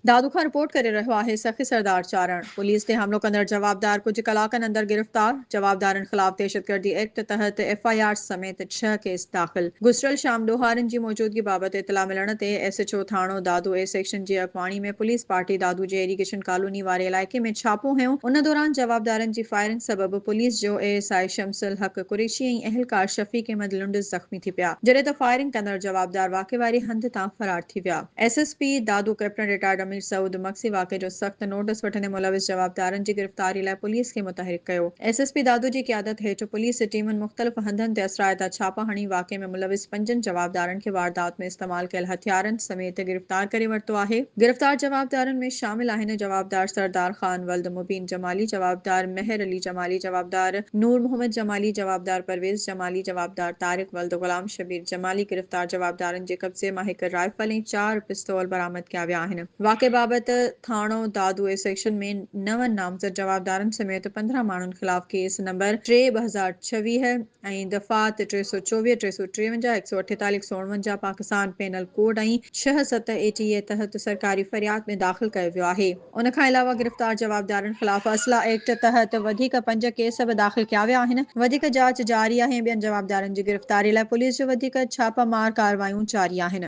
दादू खां रिपोर्ट करे रहियो आहे सखी सरदार चारण। पुलिस ते हमलो कंदड़ जवाबदार कुछ कलाकनि अंदर गिरफ्तार। जवाबदारनि ख़िलाफ़ दहशतगर्दी एक्ट तहत FIR समेत 6 केस दाख़िल। गुज़िरियल शाम ॾोहारनि जी मौजूदगी बाबति इतला मिलण ते SHO थाणो दादू A सेक्शन जी अॻुवाणी में पुलिस पार्टी दादू जे इरीगेशन कॉलोनी वारे इलाइक़े में छापो हयो। उन दौरान जवाबदारनि जी फायरिंग सबबि पुलिस जो ASI शमसुल हक कुरैशी ऐं अहलकार शफ़ीक अहमद लुंड ज़ख़्मी थी पिया, जॾहिं त फायरिंग कंदड़ जवाबदार वाक़े वारी हंध तां फरार थी विया। SSP दादू कैप्टन रिटायर्ड अमीर सऊद मक्सी वाक़े जो सख़्त नोटिस वठंदे मुलविस जवाबदारनि जी गिरफ़्तारी लाइ पुलिस खे मुतहरिक कयो। SSP दादू जी क़यादत हेठि पुलिस टीमुनि मुख़्तलिफ़ हंधनि ते असराइता छापा हणी वाक़े में मुलविस 5 जवाबदारनि खे वारदात में इस्तेमाल कयल हथियारनि समेत गिरफ़्तार करे वरितो आहे। गिरफ़्तार जवाबदारनि में शामिल आहिनि जवाबदार सरदार ख़ान वल्द मुबीन जमाली, जवाबदार मेहर अली जमाली, जवाबदार नूर मोहम्मद जमाली, जवाबदार परवेज़ जमाली, जवाबदार तारिक वल्द गुलाम शबीर जमाली। गिरफ़्तार जवाबदारनि जे कब्ज़े मां हिकु राइफल ऐं 4 पिस्तौल बरामद कया विया आहिनि। वाक़े बाबति थाणो दादू ए सेक्शन में 9 नामज़द जवाबदारनि समेत 15 माण्हुनि ख़िलाफ़ केस नंबर 3/2026 ऐं दफ़ात 324, 353, 148, 149 पाकिस्तान पेनल कोड ऐं 67 ATA तहत सरकारी फ़रियाद में दाख़िल कयो वियो आहे। उन खां अलावा गिरफ़्तार जवाबदारनि ख़िलाफ़ असला एक्ट तहत वधीक 5 केस बि दाख़िल कया विया आहिनि। वधीक जांच जारी आहे ऐं ॿियनि जवाबदारनि जी गिरफ़्तारी लाइ पुलिस जो वधीक छापामार कार्रवायूं जारी आहिनि।